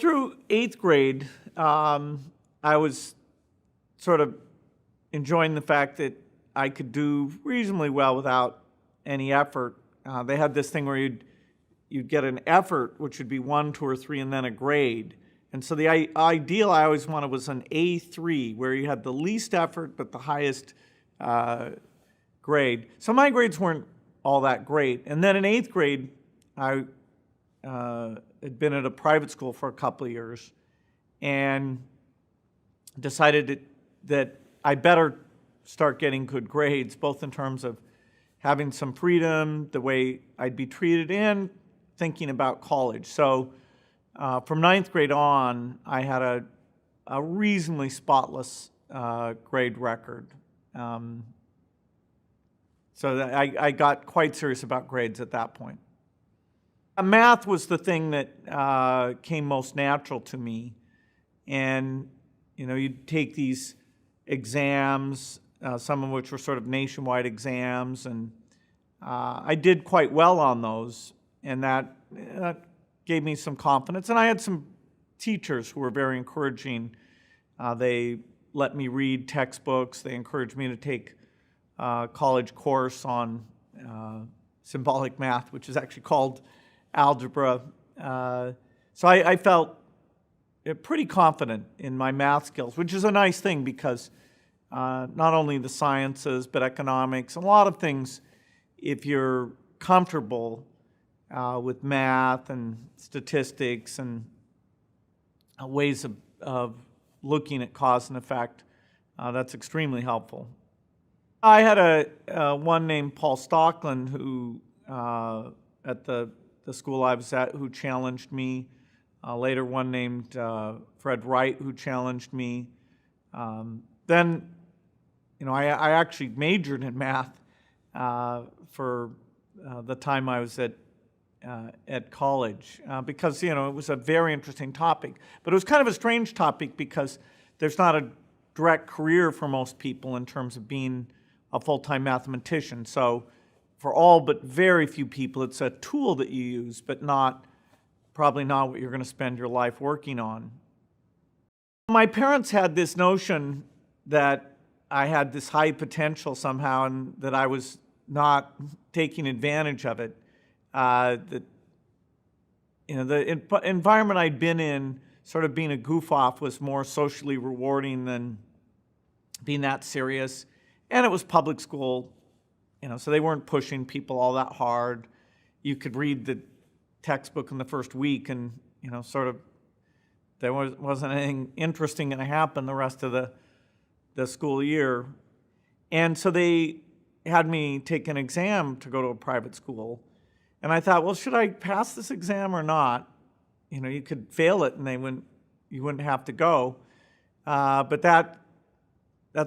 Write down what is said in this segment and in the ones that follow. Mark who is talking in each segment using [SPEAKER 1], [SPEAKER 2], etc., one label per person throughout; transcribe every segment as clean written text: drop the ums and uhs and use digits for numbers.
[SPEAKER 1] through 8th grade, I was sort of enjoying the fact that I could do reasonably well without any effort. They had this thing where you'd get an effort, which would be 1, 2, or 3, and then a grade. And so the ideal I always wanted was an A3, where you had the least effort but the highest grade. So my grades weren't all that great. And then in 8th grade, I had been at a private school for a couple of years and decided that I better start getting good grades, both in terms of having some freedom, the way I'd be treated, and thinking about college. So from 9th grade on, I had a reasonably spotless grade record. So that I got quite serious about grades at that point. Math was the thing that came most natural to me. And, you know, you'd take these exams, some of which were sort of nationwide exams, and I did quite well on those, and that gave me some confidence. And I had some teachers who were very encouraging. They let me read textbooks. They encouraged me to take a college course on symbolic math, which is actually called algebra. So I felt pretty confident in my math skills, which is a nice thing because not only the sciences, but economics, a lot of things, if you're comfortable with math and statistics and ways of looking at cause and effect, that's extremely helpful. I had one named Paul Stockland who, at the school I was at, who challenged me. Later, one named Fred Wright, who challenged me. Then, you know, I actually majored in math for the time I was at college because, you know, it was a very interesting topic. But it was kind of a strange topic because there's not a direct career for most people in terms of being a full-time mathematician. So for all but very few people, it's a tool that you use, but probably not what you're going to spend your life working on. My parents had this notion that I had this high potential somehow and that I was not taking advantage of it. That, you know, the environment I'd been in, sort of being a goof-off, was more socially rewarding than being that serious. And it was public school, you know, so they weren't pushing people all that hard. You could read the textbook in the first week and, you know, sort of there wasn't anything interesting going to happen the rest of the school year. And so they had me take an exam to go to a private school. And I thought, well, should I pass this exam or not? You know, you could fail it and you wouldn't have to go. But that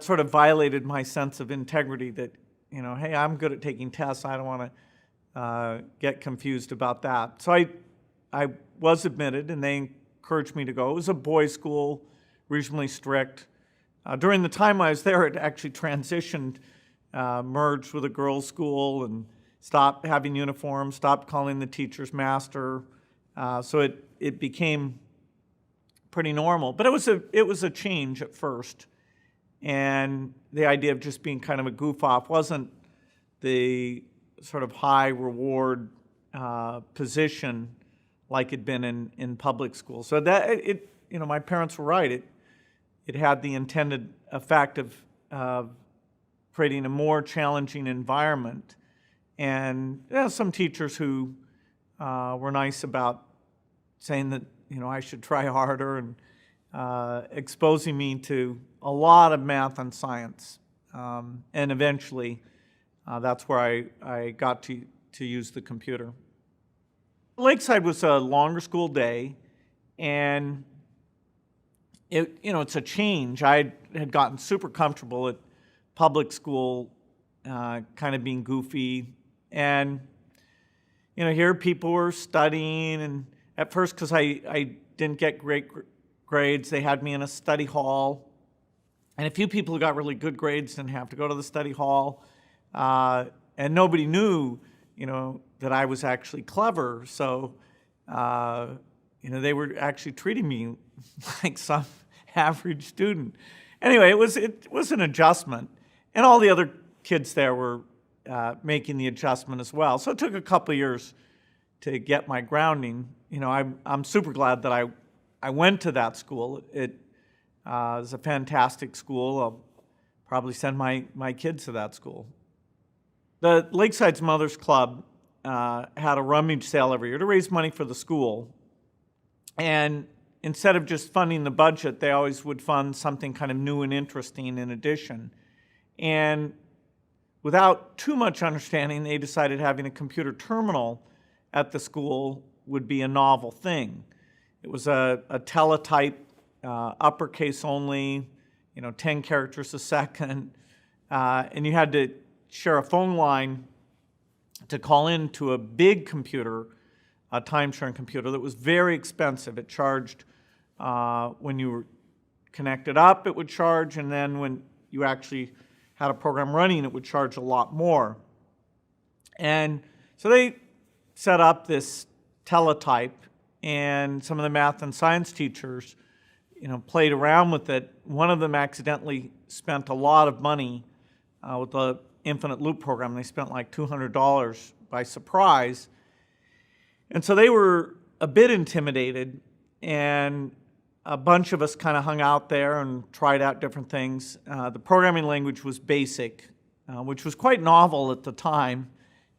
[SPEAKER 1] sort of violated my sense of integrity that, you know, hey, I'm good at taking tests. I don't want to get confused about that. So I was admitted, and they encouraged me to go. It was a boys' school, reasonably strict. During the time I was there, it actually transitioned, merged with a girls' school, and stopped having uniforms, stopped calling the teachers master. So it became pretty normal. But it was a change at first. And the idea of just being kind of a goof-off wasn't the sort of high reward position like it'd been in public school. So that you know, my parents were right. It had the intended effect of creating a more challenging environment. And some teachers who were nice about saying that, you know, I should try harder and exposing me to a lot of math and science. And eventually, that's where I got to use the computer. Lakeside was a longer school day, and it's a change. I had gotten super comfortable at public school, kind of being goofy, and you know, here people were studying, and at first, because I didn't get great grades, they had me in a study hall, and a few people who got really good grades didn't have to go to the study hall, and nobody knew, you know, that I was actually clever. So, they were actually treating me like some average student. Anyway, it was an adjustment, and all the other kids there were making the adjustment as well. So it took a couple of years to get my grounding. I'm super glad that I went to that school. It was a fantastic school. I'll probably send my kids to that school. The Lakeside's Mothers Club had a rummage sale every year to raise money for the school. And instead of just funding the budget, they always would fund something kind of new and interesting in addition. And without too much understanding, they decided having a computer terminal at the school would be a novel thing. It was a teletype, uppercase only, 10 characters a second, and you had to share a phone line to call into a big computer, a time-sharing computer that was very expensive. It charged, when you were connected up, it would charge, and then when you actually had a program running, it would charge a lot more. And so they set up this teletype, and some of the math and science teachers, played around with it. One of them accidentally spent a lot of money with the infinite loop program. They spent like $200 by surprise. And so they were a bit intimidated, and a bunch of us kind of hung out there and tried out different things. The programming language was BASIC, which was quite novel at the time.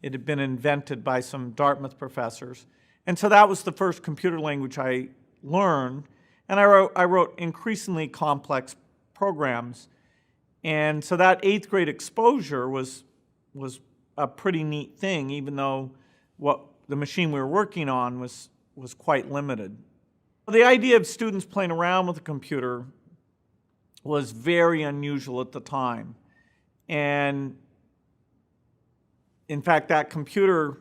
[SPEAKER 1] It had been invented by some Dartmouth professors. And so that was the first computer language I learned. And I wrote increasingly complex programs. And so that 8th grade exposure was a pretty neat thing, even though what the machine we were working on was quite limited. The idea of students playing around with a computer was very unusual at the time. And in fact, that computer,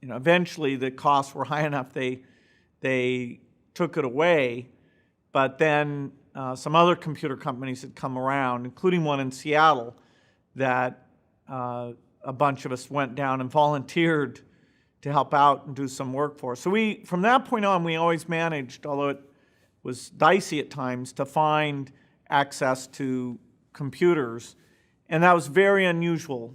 [SPEAKER 1] eventually the costs were high enough they took it away, but then some other computer companies had come around, including one in Seattle, that a bunch of us went down and volunteered to help out and do some work for us. So from that point on, we always managed, although it was dicey at times, to find access to computers. And that was very unusual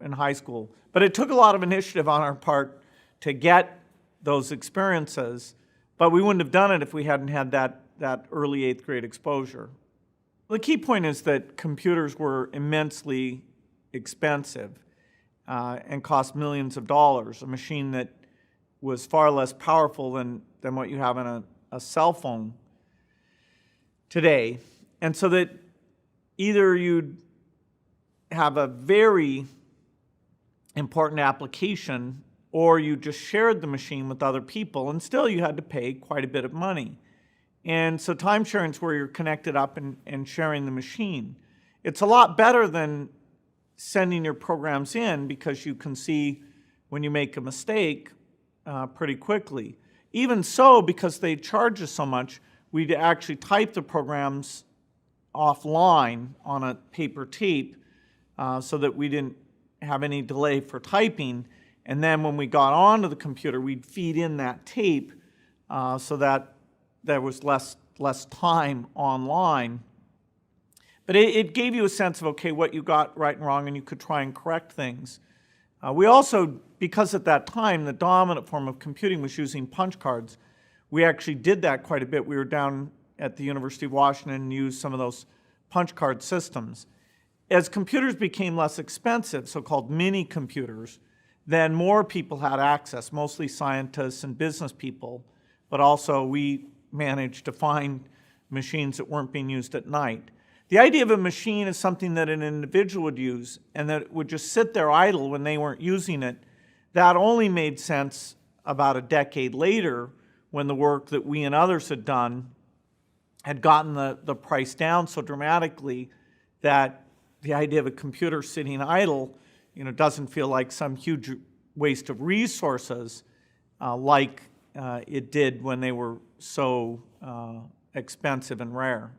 [SPEAKER 1] in high school. But it took a lot of initiative on our part to get those experiences, but we wouldn't have done it if we hadn't had that early 8th grade exposure. The key point is that computers were immensely expensive and cost millions of dollars, a machine that was far less powerful than what you have in a cell phone today. And so that either you'd have a very important application, or you just shared the machine with other people, and still you had to pay quite a bit of money. And so time sharing is where you're connected up and sharing the machine. It's a lot better than sending your programs in, because you can see when you make a mistake pretty quickly. Even so, because they charge us so much, we'd actually type the programs offline on a paper tape so that we didn't have any delay for typing. And then when we got onto the computer, we'd feed in that tape so that there was less time online. But it gave you a sense of, okay, what you got right and wrong, and you could try and correct things. We also, because at that time the dominant form of computing was using punch cards, we actually did that quite a bit. We were down at the University of Washington and used some of those punch card systems. As computers became less expensive, so-called mini computers, then more people had access, mostly scientists and business people, but also we managed to find machines that weren't being used at night. The idea of a machine is something that an individual would use and that it would just sit there idle when they weren't using it. That only made sense about a decade later, when the work that we and others had done had gotten the price down so dramatically that the idea of a computer sitting idle doesn't feel like some huge waste of resources like it did when they were so expensive and rare.